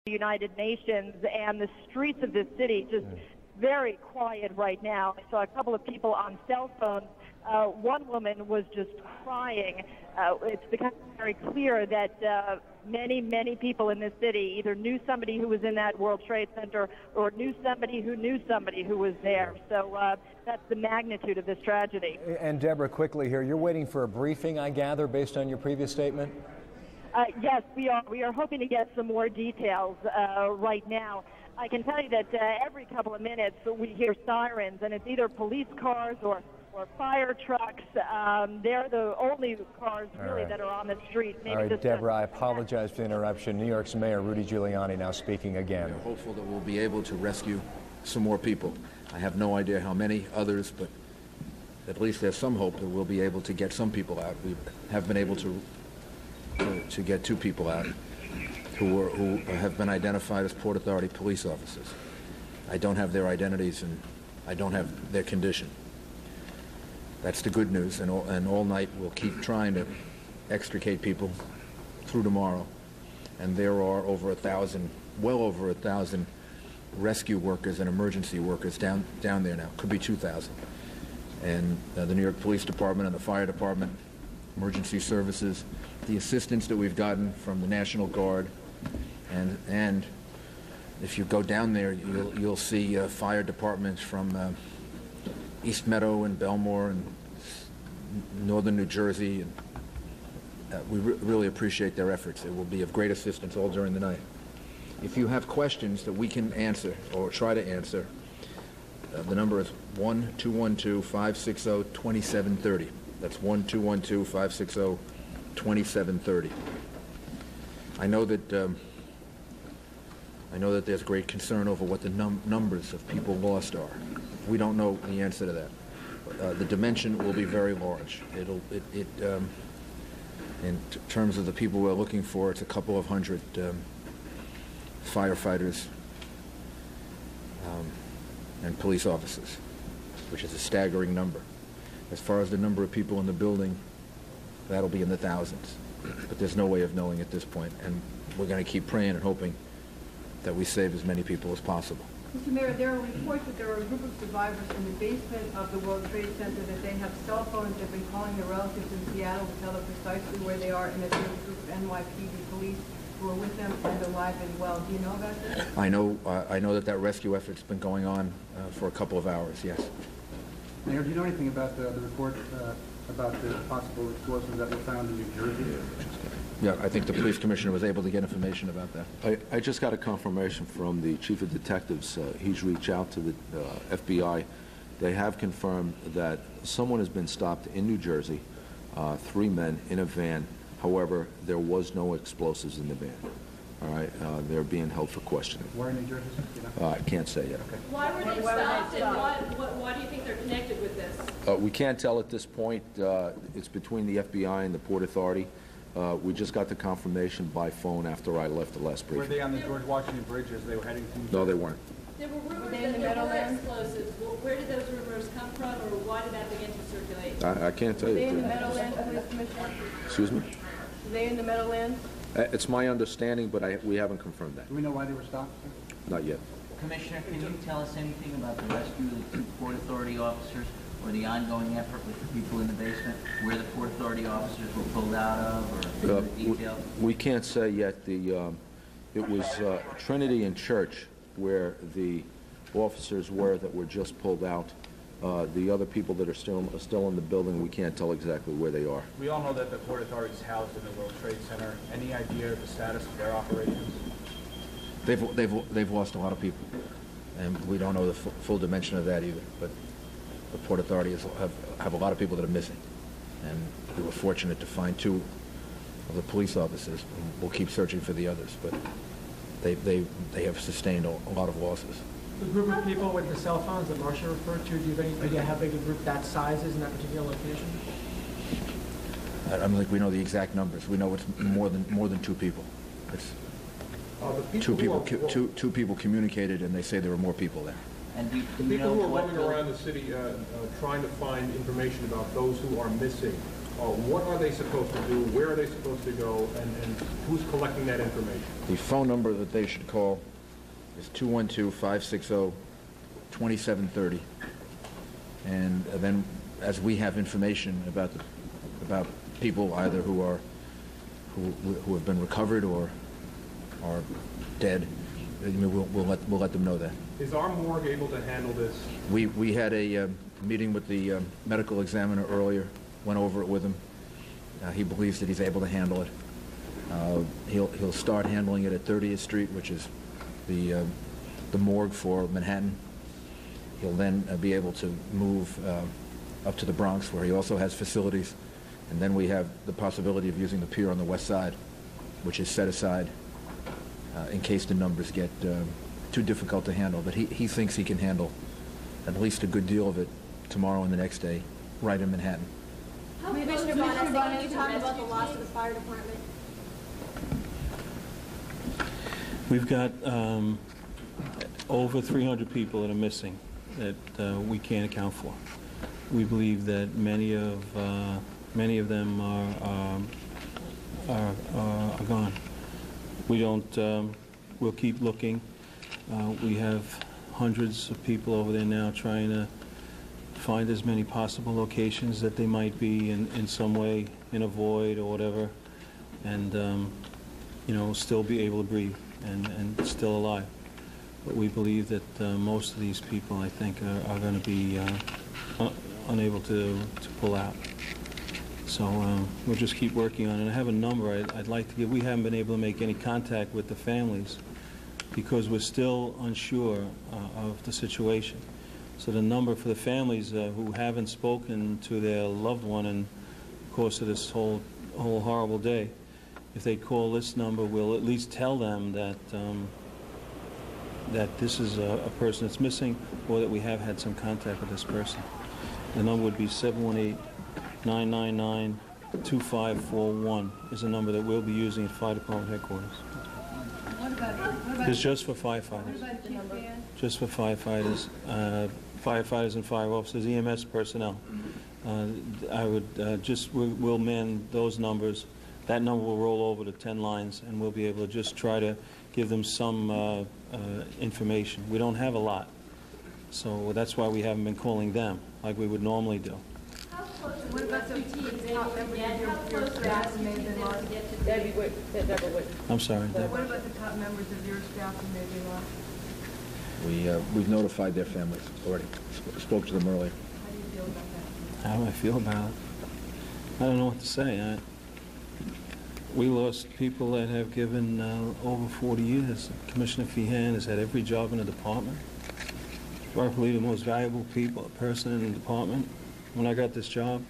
United Nations, and the streets of this city just very quiet right now. I saw a couple of people on cell phones. One woman was just crying. It's become very clear that many people in this city either knew somebody who was in that World Trade Center or knew somebody who was there. So that's the magnitude of this tragedy. And Deborah, quickly here, you're waiting for a briefing, I gather, based on your previous statement? Yes, we are. We are hoping to get some more details right now. I can tell you that every couple of minutes we hear sirens, and it's either police cars or fire trucks. They're the only cars really that are on the street. Maybe all right, Deborah, I apologize for the interruption. New York's Mayor Rudy Giuliani now speaking again. We're hopeful that we'll be able to rescue some more people. I have no idea how many others, but at least there's some hope that we'll be able to get some people out. We have been able to get 2 people out who have been identified as Port Authority police officers. I don't have their identities and I don't have their condition. That's the good news, and all night we'll keep trying to extricate people through tomorrow. And there are over 1,000, well over 1,000 rescue workers and emergency workers down there now. Could be 2,000. And the New York Police Department and the Fire Department, emergency services, the assistance that we've gotten from the National Guard, and if you go down there, you'll see fire departments from East Meadow and Belmore and northern New Jersey. And we really appreciate their efforts. It will be of great assistance all during the night. If you have questions that we can answer or try to answer, the number is 1-212-560-2730. That's 1-212-560-2730. I know that there's great concern over what the numbers of people lost are. We don't know the answer to that. The dimension will be very large. In terms of the people we're looking for, it's a couple of hundred firefighters and police officers, which is a staggering number. As far as the number of people in the building, that'll be in the thousands. But there's no way of knowing at this point, and we're going to keep praying and hoping that we save as many people as possible. Mr. Mayor, there are reports that there are a group of survivors in the basement of the World Trade Center, that they have cell phones. They've been calling their relatives in Seattle to tell them precisely where they are, and that there's a group of NYPD police who are with them and alive and well. Do you know about this? I know that rescue effort's been going on for a couple of hours, yes. Mayor, do you know anything about the report about the possible explosives that were found in New Jersey? Yeah, I think the police commissioner was able to get information about that. I just got a confirmation from the chief of detectives. He's reached out to the FBI. They have confirmed that someone has been stopped in New Jersey, 3 men in a van. However, there was no explosives in the van. All right, they're being held for questioning. Where in New Jersey? I can't say yet. Okay. Why were they stopped, and why do you think they're connected with this? We can't tell at this point. It's between the FBI and the Port Authority. We just got the confirmation by phone after I left the last briefing. Were they on the George Washington Bridge as they were heading to New Jersey? No, they weren't. There were rumors that there were explosives. Well, where did those rumors come from, or why did that begin to circulate? I can't tell Were you. they in the Meadowlands, Police Commissioner? Excuse me? Were they in the Meadowlands? It's my understanding, but we haven't confirmed that. Do we know why they were stopped, sir? Not yet. Commissioner, can you tell us anything about the rescue of the 2 Port Authority officers, or the ongoing effort with the people in the basement, where the Port Authority officers were pulled out of, or the details? We can't say yet. It was Trinity and Church where the officers were that were just pulled out. The other people that are still in the building, we can't tell exactly where they are. We all know that the Port Authority is housed in the World Trade Center. Any idea of the status of their operations? They've lost a lot of people, and we don't know the full dimension of that either. But the Port Authority have a lot of people that are missing, and we were fortunate to find 2 of the police officers. We'll keep searching for the others, but they have sustained a lot of losses. The group of people with the cell phones that Marcia referred to, do you have any idea how big a group that size is in that particular location? I don't think we know the exact numbers. We know it's more than 2 people. It's two people communicated, and they say there were more people there. And do the people who are roaming around the city trying to find information about those who are missing, What are they supposed to do? Where are they supposed to go? And who's collecting that information? The phone number that they should call is 212-560-2730. And then, as we have information about people either who have been recovered or are dead, we'll let them know that. Is our morgue able to handle this? We had a meeting with the medical examiner earlier, went over it with him. He believes that he's able to handle it. He'll start handling it at 30th Street, which is the morgue for Manhattan. He'll then be able to move up to the Bronx, where he also has facilities. And then we have the possibility of using the pier on the west side, which is set aside in case the numbers get too difficult to handle. But he thinks he can handle at least a good deal of it tomorrow and the next day, right in Manhattan. Commissioner Bonnet, can you talk about the loss of the fire department? We've got over 300 people that are missing that we can't account for. We believe that many of them are gone. We don't. We'll keep looking. We have hundreds of people over there now trying to find as many possible locations that they might be in some way in a void or whatever, and still be able to breathe and still alive. But we believe that most of these people, I think, are going to be unable to pull out. So we'll just keep working on it. I have a number I'd like to give. We haven't been able to make any contact with the families because we're still unsure of the situation. So the number for the families who haven't spoken to their loved one in the course of this whole horrible day, if they call this number, we'll at least tell them that that this is a person that's missing, or that we have had some contact with this person. The number would be 718-999-2541 is a number that we'll be using at Fire Department headquarters. What about It's just for firefighters. What about Chief Dan? Just for firefighters, firefighters and fire officers, EMS personnel. I would we'll man those numbers. That number will roll over to 10 lines, and we'll be able to just try to give them some information. We don't have a lot, so that's why we haven't been calling them like we would normally do. How close What the about the rescue team is able top to members get? of How your close the staff rescue may team be is able lost? to get to the Debbie Wood, Deborah Wood. I'm sorry, Deb. What about the top members of your staff who may be lost? We've notified their families already. Spoke to them earlier. How do you feel about that? How do I feel about it? I don't know what to say. We lost people that have given over 40 years. Commissioner Feehan has had every job in the department. Probably the most valuable person in the department. When I got this job,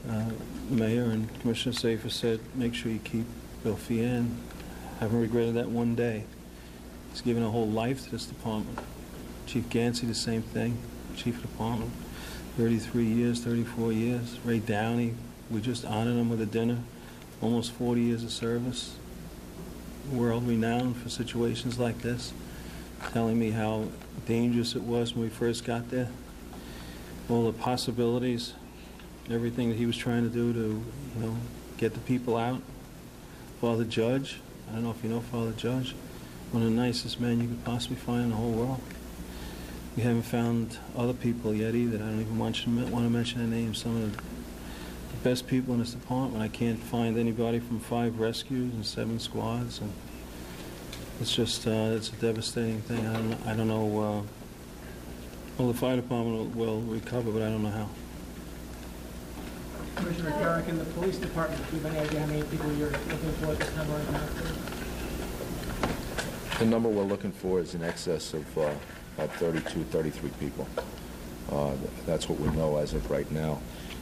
the Mayor and Commissioner Safer said, make sure you keep Bill Feehan. Haven't regretted that one day. He's given a whole life to this department. Chief Gansey, the same thing. Chief of Department, 33 years, 34 years. Ray Downey, we just honored him with a dinner. Almost 40 years of service. World renowned for situations like this. Telling me how dangerous it was when we first got there. All the possibilities, everything that he was trying to do to, get the people out. Father Judge, I don't know if you know Father Judge, one of the nicest men you could possibly find in the whole world. We haven't found other people yet either. I don't even want to mention their names. Some of the best people in this department. I can't find anybody from 5 rescues and 7 squads, and it's just it's a devastating thing. I don't know. Well, the fire department will recover, but I don't know how. Commissioner Garrick, in the police department, do you have any idea how many people you're looking for at this time right now? The number we're looking for is in excess of about 32, 33 people. That's what we know as of right now.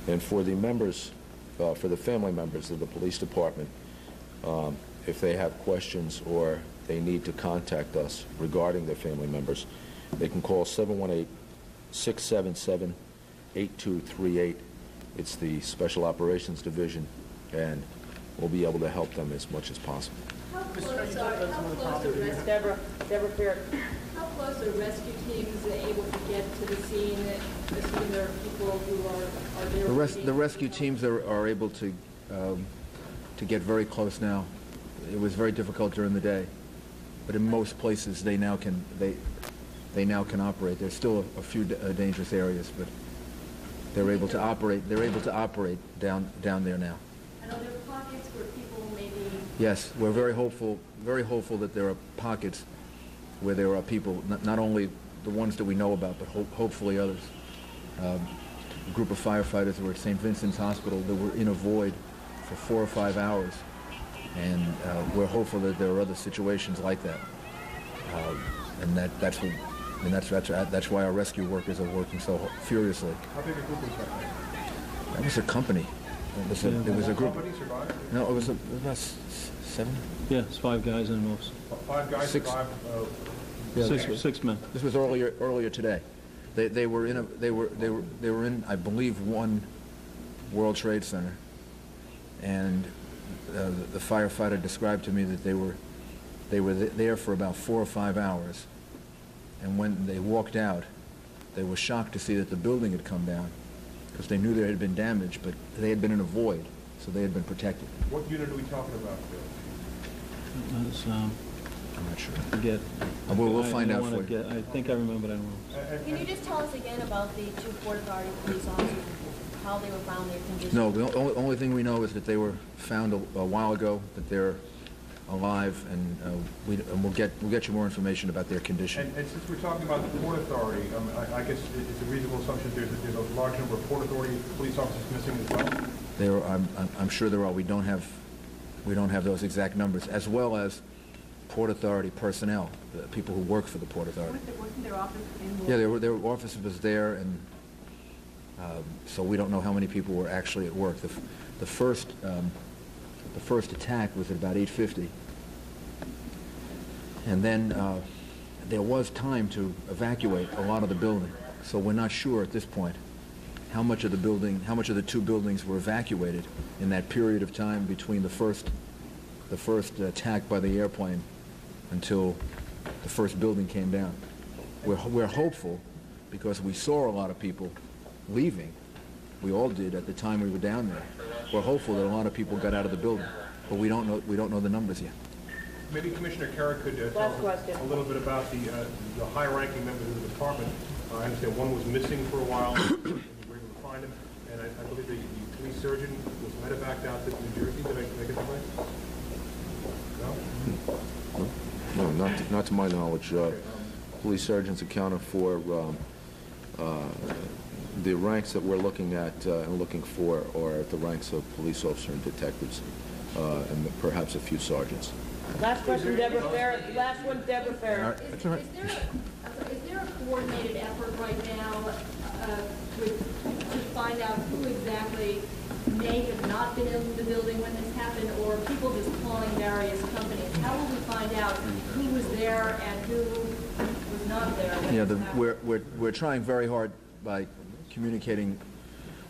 And for the members, for the family members of the police department, if they have questions or they need to contact us regarding their family members, they can call 718-677-8238. It's the Special Operations Division, and we'll be able to help them as much as possible. How close are Deborah Fair. How close close are rescue teams able to get to the scene, assuming there are people who are there? The rescue teams are able to get very close now. It was very difficult during the day, but in most places they now can operate. There's still a few dangerous areas, but they're able to operate. They're able to operate down there now. And are there pockets where people maybe? Yes, we're very hopeful that there are pockets where there are people, not only the ones that we know about, but hopefully others. A group of firefighters were at St. Vincent's Hospital that were in a void for 4 or 5 hours, and we're hopeful that there are other situations like that, and that's why our rescue workers are working so furiously. How big a group was that? That was a company. It was a group. No, it was about 7. Yeah, it's 5 guys and most. 5 guys 6. survived. Yeah, 6 men. This was earlier today. They were in I believe one World Trade Center, and the firefighter described to me that they were there for about 4 or 5 hours, and when they walked out, they were shocked to see that the building had come down, because they knew there had been damage, but they had been in a void, so they had been protected. What unit are we talking about? I'm not sure. Forget. We'll find out for you. I think I remember, but I don't know. Can you just tell us again about the 2 Port Authority police officers, how they were found, their condition? No, the only thing we know is that they were found a while ago, that they're alive, and we'll get you more information about their condition. And since we're talking about the Port Authority, I guess it's a reasonable assumption there's a large number of Port Authority police officers missing as well? I'm sure there are. We don't have those exact numbers, as well as Port Authority personnel, the people who work for the Port Authority. Wasn't their office in? Yeah, their office was there, and so we don't know how many people were actually at work. The first attack was at about 8:50, and then there was time to evacuate a lot of the building. So we're not sure at this point how much of the 2 buildings were evacuated in that period of time between the first attack by the airplane until the first building came down. We're hopeful, because we saw a lot of people leaving. We all did at the time we were down there. We're hopeful that a lot of people got out of the building, but we don't know the numbers yet. Maybe Commissioner Carrick could tell us a little bit about the high-ranking members of the department. I understand one was missing for a while. We were able to find him, and I believe the police surgeon was medevaced out to New Jersey. Did I get that right? No? No, not to my knowledge. Police surgeons accounted for the ranks that we're looking at and looking for are at the ranks of police officer and detectives, and perhaps a few sergeants. Last question, Deborah Farrer. Last one, Deborah Farrer. Is there a coordinated effort right now to find out who exactly may have not been in the building when this happened, or people just calling various companies? How will we find out who was there and who was not there? Yeah, we're trying very hard by communicating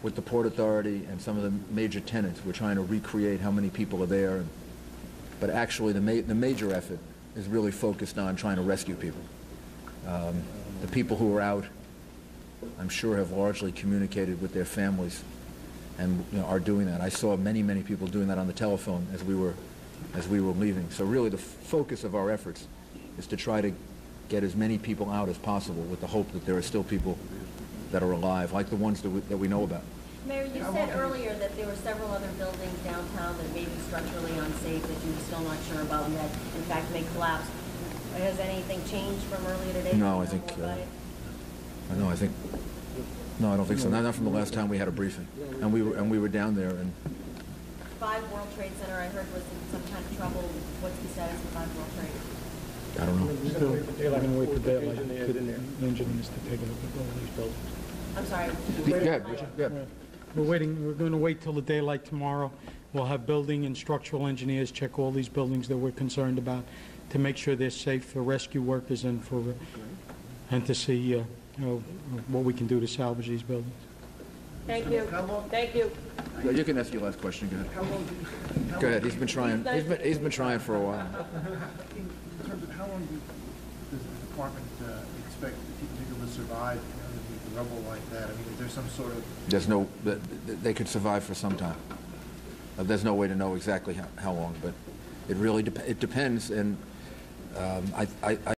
with the Port Authority and some of the major tenants. We're trying to recreate how many people are there, but actually the major effort is really focused on trying to rescue people. The people who are out, I'm sure, have largely communicated with their families and are doing that. I saw many people doing that on the telephone as we were leaving. So really the focus of our efforts is to try to get as many people out as possible, with the hope that there are still people that are alive, like the ones that we know about. Mayor, you said earlier that there were several other buildings downtown that may be structurally unsafe that you're still not sure about and that, in fact, may collapse. Has anything changed from earlier today? No, I think. No, I don't think so. Not from the last time we had a briefing, and we were down there. And 5 World Trade Center, I heard, was in some kind of trouble. What's the status of 5 World Trade? I don't know. We're going to wait for daylight for the engineers to take a look at all these buildings. I'm sorry. Yeah. We're going to wait till the daylight tomorrow. We'll have building and structural engineers check all these buildings that we're concerned about to make sure they're safe for rescue workers and to see what we can do to salvage these buildings. Thank you. Thank you. You can ask your last question. Go ahead. Go ahead. He's been trying for a while. In terms of how long does the department expect people to survive underneath the rubble like that? I mean, is there some sort of... There's no, they could survive for some time. There's no way to know exactly how long, but it really it depends, and I